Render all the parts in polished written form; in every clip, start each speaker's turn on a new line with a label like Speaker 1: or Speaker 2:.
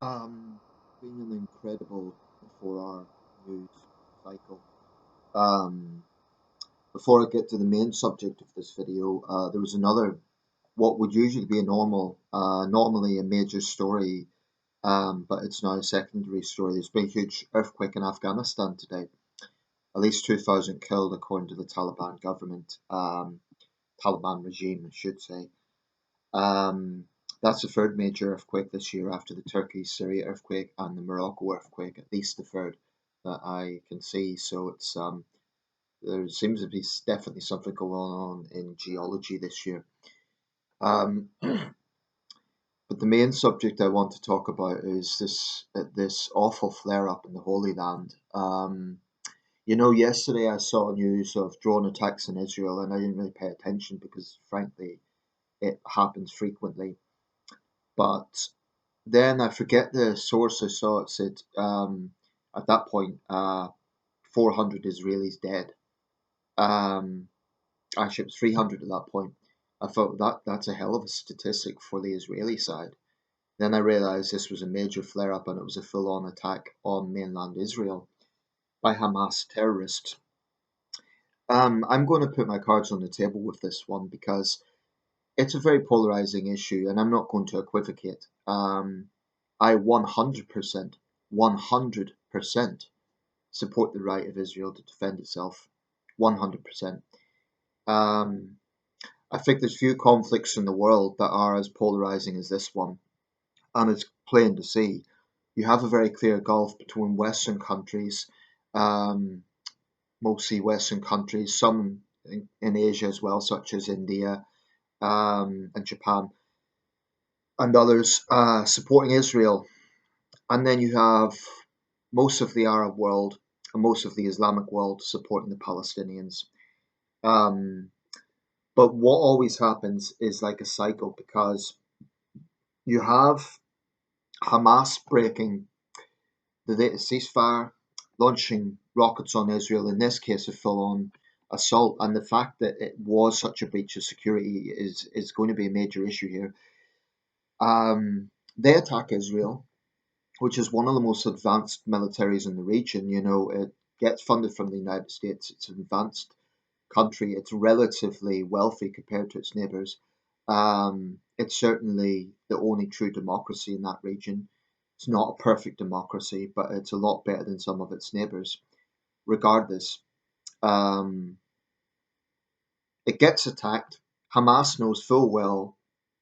Speaker 1: Been an incredible 4-hour news cycle. Um, Before I get to the main subject of this video, there was another, what would usually be a normally a major story, but it's now a secondary story. There's been a huge earthquake in Afghanistan today. At least 2,000 killed, according to the Taliban government, Taliban regime, I should say. Um, that's the third major earthquake this year after the Turkey-Syria earthquake and the Morocco earthquake, at least the third that I can see. So there seems to be definitely something going on in geology this year. Um, but the main subject I want to talk about is this awful flare-up in the Holy Land. Yesterday I saw news of drone attacks in Israel, and I didn't really pay attention because, frankly, it happens frequently. But then I forget the source I saw. It said at that point 400 Israelis dead. Um, Actually, it was 300 at that point. I thought that's a hell of a statistic for the Israeli side. Then I realized this was a major flare up and it was a full on attack on mainland Israel by Hamas terrorists. I'm going to put my cards on the table with this one because it's a very polarizing issue and I'm not going to equivocate. I 100%, 100% support the right of Israel to defend itself. 100%. Um, I think there's few conflicts in the world that are as polarizing as this one. And it's plain to see. You have a very clear gulf between Western countries, um, mostly Western countries, some in Asia as well, such as India and Japan, and others supporting Israel. And then you have most of the Arab world and most of the Islamic world supporting the Palestinians. Um, but what always happens is like a cycle because you have Hamas breaking the ceasefire, launching rockets on Israel, in this case a full-on assault, and the fact that it was such a breach of security is going to be a major issue here. They attack Israel, which is one of the most advanced militaries in the region. It gets funded from the United States. It's an advanced country. It's relatively wealthy compared to its neighbors. It's certainly the only true democracy in that region. It's not a perfect democracy, but it's a lot better than some of its neighbors. Regardless, um, it gets attacked. Hamas knows full well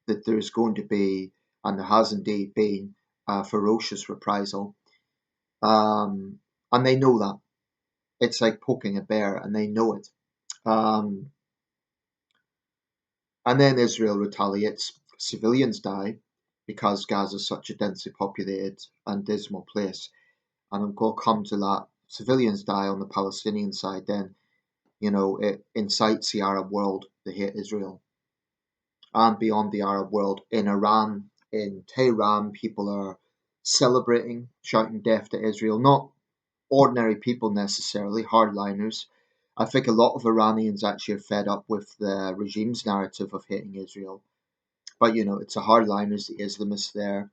Speaker 1: that there's going to be, and there has indeed been, a ferocious reprisal. Um, and they know that. It's like poking a bear, and they know it. Um, and then Israel retaliates. Civilians die because Gaza is such a densely populated and dismal place. And I'm going to come to that. Civilians die on the Palestinian side, then, it incites the Arab world to hate Israel. And beyond the Arab world, in Iran, in Tehran, people are celebrating, shouting death to Israel. Not ordinary people necessarily, hardliners. I think a lot of Iranians actually are fed up with the regime's narrative of hating Israel. But it's the hardliners, the Islamists there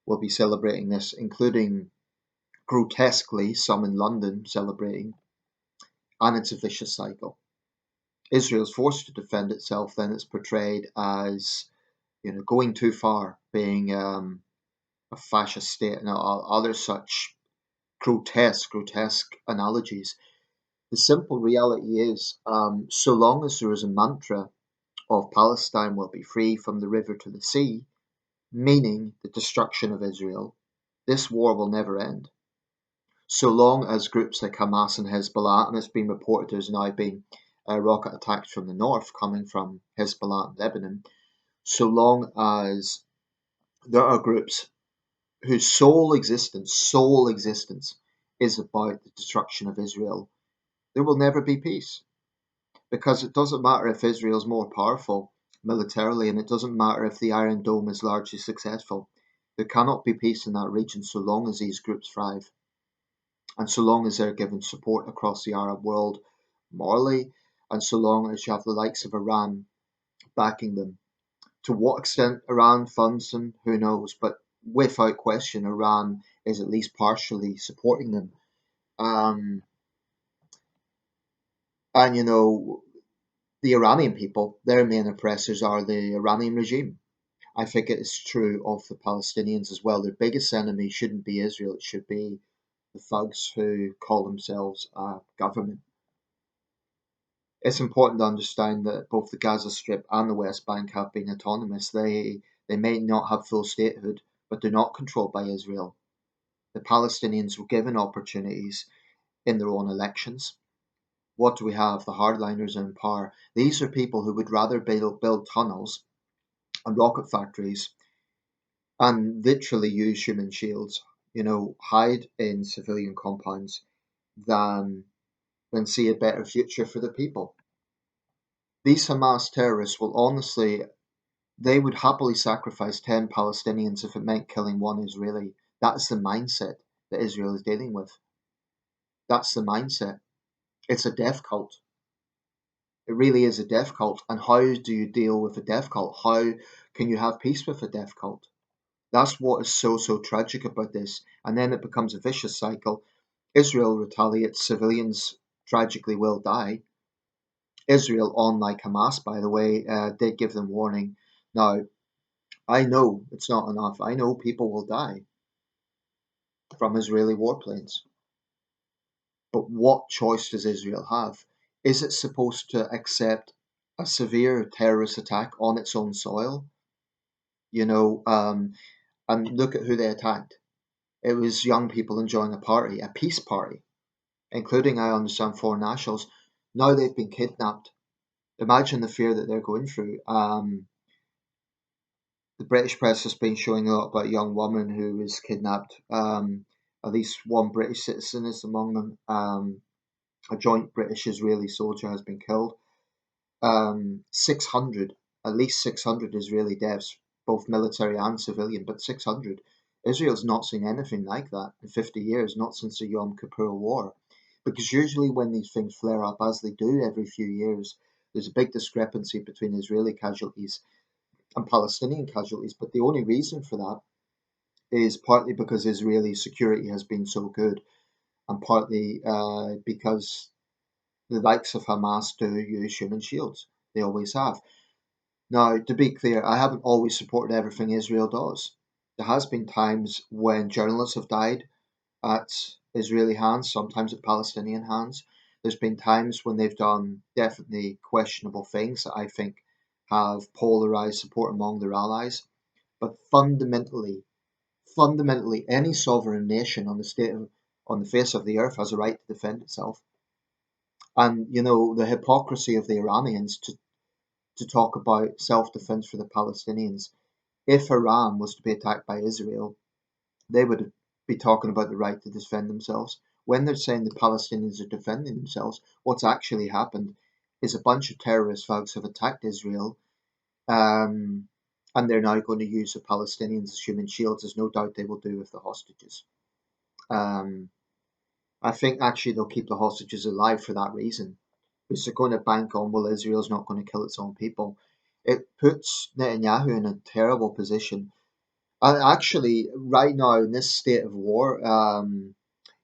Speaker 1: will be celebrating this, including grotesquely some in London celebrating, and it's a vicious cycle. Israel's forced to defend itself, then it's portrayed as going too far, being a fascist state, and other such grotesque analogies. The simple reality is, so long as there is a mantra of Palestine will be free from the river to the sea, meaning the destruction of Israel, this war will never end. So long as groups like Hamas and Hezbollah, and it's been reported there's now been rocket attacks from the north coming from Hezbollah and Lebanon, so long as there are groups whose sole existence is about the destruction of Israel, there will never be peace. Because it doesn't matter if Israel is more powerful militarily, and it doesn't matter if the Iron Dome is largely successful. There cannot be peace in that region so long as these groups thrive, and so long as they're given support across the Arab world morally, and so long as you have the likes of Iran backing them. To what extent Iran funds them, who knows? But without question, Iran is at least partially supporting them. Um, and the Iranian people, their main oppressors are the Iranian regime. I think it is true of the Palestinians as well. Their biggest enemy shouldn't be Israel, it should be the thugs who call themselves a government. It's important to understand that both the Gaza Strip and the West Bank have been autonomous. They may not have full statehood, but they're not controlled by Israel. The Palestinians were given opportunities in their own elections. What do we have? The hardliners in power. These are people who would rather build tunnels and rocket factories and literally use human shields, hide in civilian compounds than see a better future for the people. These Hamas terrorists will honestly, they would happily sacrifice 10 Palestinians if it meant killing one Israeli. That's the mindset that Israel is dealing with. That's the mindset. It's a death cult. It really is a death cult. And how do you deal with a death cult? How can you have peace with a death cult? That's what is so tragic about this. And then it becomes a vicious cycle. Israel retaliates, civilians tragically will die. Israel, unlike Hamas, by the way, did give them warning. Now, I know it's not enough. I know people will die from Israeli warplanes. But what choice does Israel have? Is it supposed to accept a severe terrorist attack on its own soil? You know, um, and look at who they attacked. It was young people enjoying a party, a peace party, including, I understand, foreign nationals. Now they've been kidnapped. Imagine the fear that they're going through. The British press has been showing a lot about a young woman who was kidnapped. At least one British citizen is among them. A joint British Israeli soldier has been killed. 600, at least 600 Israeli deaths, both military and civilian, but 600. Israel's not seen anything like that in 50 years, not since the Yom Kippur War. Because usually when these things flare up, as they do every few years, there's a big discrepancy between Israeli casualties and Palestinian casualties. But the only reason for that is partly because Israeli security has been so good, and partly because the likes of Hamas do use human shields. They always have. Now, to be clear, I haven't always supported everything Israel does. There has been times when journalists have died at Israeli hands, sometimes at Palestinian hands. There's been times when they've done definitely questionable things that I think have polarized support among their allies. But fundamentally, any sovereign nation on the face of the earth has a right to defend itself. And the hypocrisy of the Iranians to talk about self-defense for the Palestinians. If Iran was to be attacked by Israel, they would be talking about the right to defend themselves. When they're saying the Palestinians are defending themselves, what's actually happened is a bunch of terrorist folks have attacked Israel, um, and they're now going to use the Palestinians as human shields. There's no doubt they will do with the hostages. Um, I think actually they'll keep the hostages alive for that reason, because they're going to bank on, well, Israel's not going to kill its own people. It puts Netanyahu in a terrible position. And actually, right now in this state of war,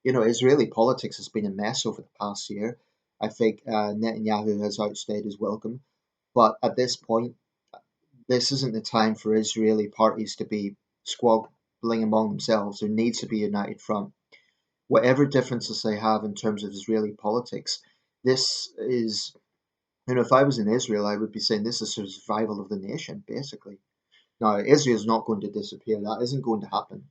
Speaker 1: Israeli politics has been a mess over the past year. I think Netanyahu has outstayed his welcome. But at this point, this isn't the time for Israeli parties to be squabbling among themselves. There needs to be a united front. Whatever differences they have in terms of Israeli politics, this is, if I was in Israel, I would be saying this is the survival of the nation, basically. Now, Israel's not going to disappear. That isn't going to happen.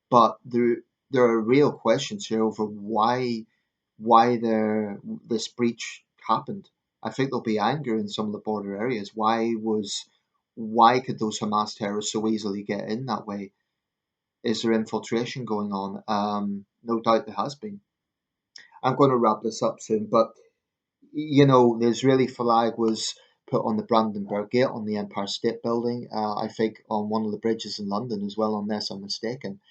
Speaker 1: But there are real questions here over why this breach happened. I think there'll be anger in some of the border areas. Why could those Hamas terrorists so easily get in that way? Is there infiltration going on? No doubt there has been. I'm going to wrap this up soon, but the Israeli flag was put on the Brandenburg Gate on the Empire State Building. I think on one of the bridges in London as well, unless I'm mistaken.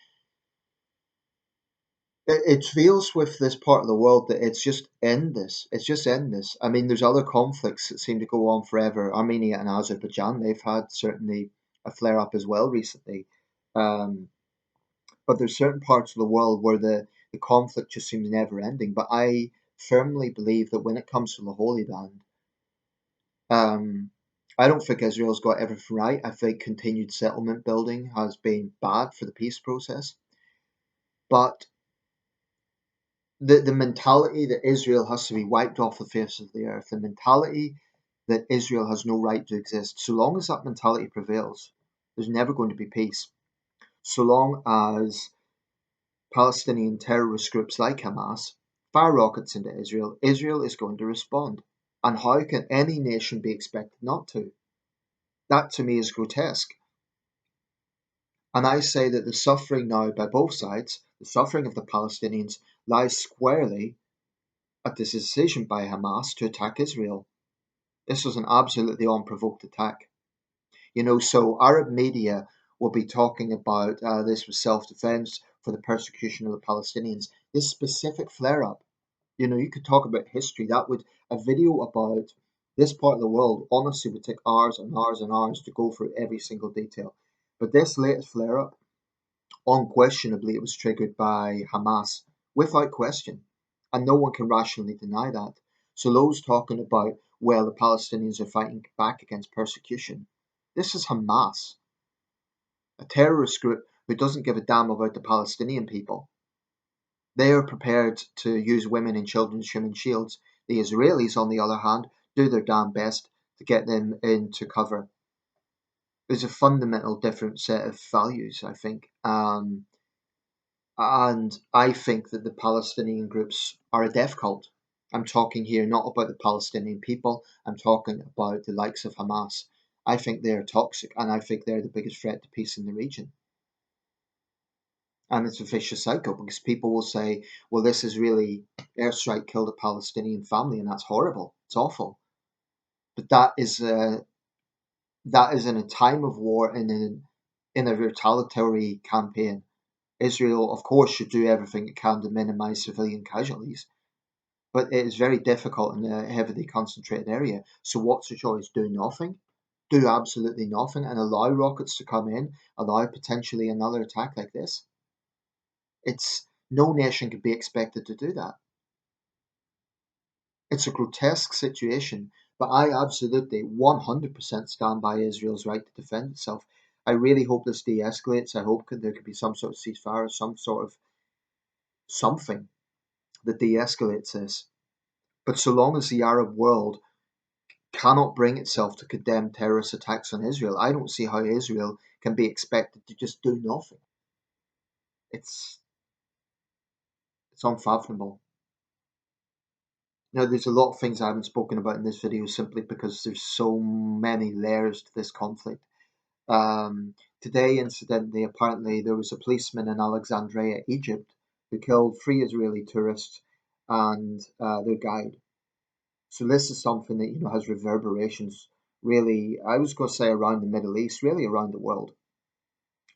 Speaker 1: It feels with this part of the world that it's just endless. It's just endless. I mean, there's other conflicts that seem to go on forever. Armenia and Azerbaijan, they've had certainly a flare up as well recently. Um, but there's certain parts of the world where the conflict just seems never ending. But I firmly believe that when it comes to the Holy Land, um, I don't think Israel's got everything right. I think continued settlement building has been bad for the peace process. But the mentality that Israel has to be wiped off the face of the earth, the mentality that Israel has no right to exist, so long as that mentality prevails, there's never going to be peace. So long as Palestinian terrorist groups like Hamas fire rockets into Israel, Israel is going to respond. And how can any nation be expected not to? That to me is grotesque. And I say that the suffering now by both sides, the suffering of the Palestinians, lies squarely at this decision by Hamas to attack Israel. This was an absolutely unprovoked attack. So Arab media will be talking about this was self-defense for the persecution of the Palestinians. This specific flare-up, you could talk about history. A video about this part of the world honestly would take hours and hours and hours to go through every single detail. But this latest flare-up, unquestionably, it was triggered by Hamas, without question, and no one can rationally deny that. So those talking about, well, the Palestinians are fighting back against persecution, this is Hamas, a terrorist group who doesn't give a damn about the Palestinian people. They are prepared to use women and children as human shields. The Israelis, on the other hand, do their damn best to get them into cover. There's a fundamental different set of values, I think. And I think that the Palestinian groups are a death cult. I'm talking here not about the Palestinian people, I'm talking about the likes of Hamas. I think they're toxic and I think they're the biggest threat to peace in the region. And it's a vicious cycle because people will say, well, this is really airstrike killed a Palestinian family and that's horrible. It's awful. But that is in a time of war and in a retaliatory campaign. Israel, of course, should do everything it can to minimize civilian casualties, but it is very difficult in a heavily concentrated area. So what's the choice? Do nothing? Do absolutely nothing and allow rockets to come in, allow potentially another attack like this? It's no nation could be expected to do that. It's a grotesque situation, but I absolutely 100% stand by Israel's right to defend itself. I really hope this de-escalates. I hope there could be some sort of ceasefire, some sort of something that de-escalates this. But so long as the Arab world cannot bring itself to condemn terrorist attacks on Israel, I don't see how Israel can be expected to just do nothing. It's it's unfathomable. Now, there's a lot of things I haven't spoken about in this video simply because there's so many layers to this conflict. Today, incidentally, apparently there was a policeman in Alexandria, Egypt, who killed 3 Israeli tourists and their guide. So this is something that has reverberations. Really, I was going to say around the Middle East, really around the world.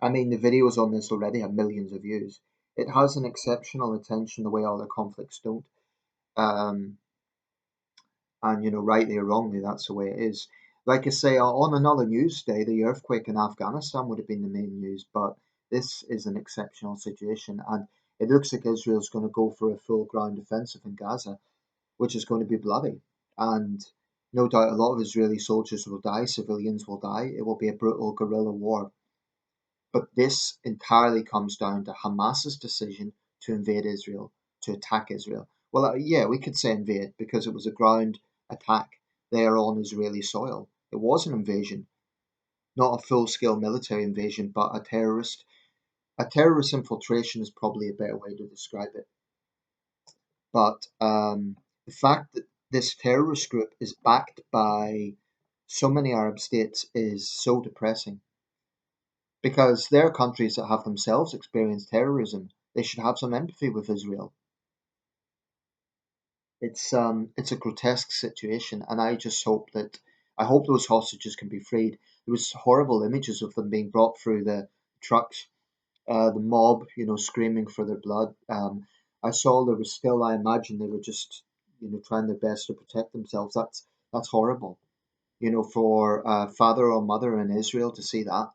Speaker 1: I mean, the videos on this already have millions of views. It has an exceptional attention the way other conflicts don't. Um, and rightly or wrongly, that's the way it is. Like I say, on another news day, the earthquake in Afghanistan would have been the main news, but this is an exceptional situation, and it looks like Israel's going to go for a full ground offensive in Gaza, which is going to be bloody. And no doubt a lot of Israeli soldiers will die, civilians will die. It will be a brutal guerrilla war. But this entirely comes down to Hamas's decision to invade Israel, to attack Israel. Well, yeah, we could say invade because it was a ground attack there on Israeli soil. It was an invasion, not a full-scale military invasion, but a terrorist infiltration is probably a better way to describe it. But the fact that this terrorist group is backed by so many Arab states is so depressing because there are countries that have themselves experienced terrorism. They should have some empathy with Israel. It's a grotesque situation, and I hope those hostages can be freed. There was horrible images of them being brought through the trucks, the mob, screaming for their blood. I saw there was still. I imagine they were just, trying their best to protect themselves. That's horrible. For a father or mother in Israel to see that,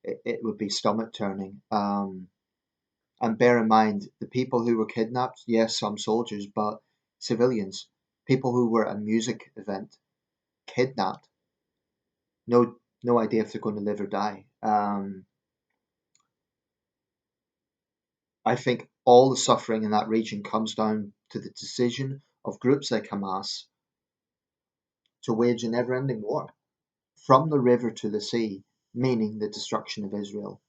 Speaker 1: it would be stomach turning. And bear in mind, the people who were kidnapped, yes, some soldiers, but civilians, people who were at a music event, kidnapped, no idea if they're going to live or die. I think all the suffering in that region comes down to the decision of groups like Hamas to wage a never ending war from the river to the sea, meaning the destruction of Israel.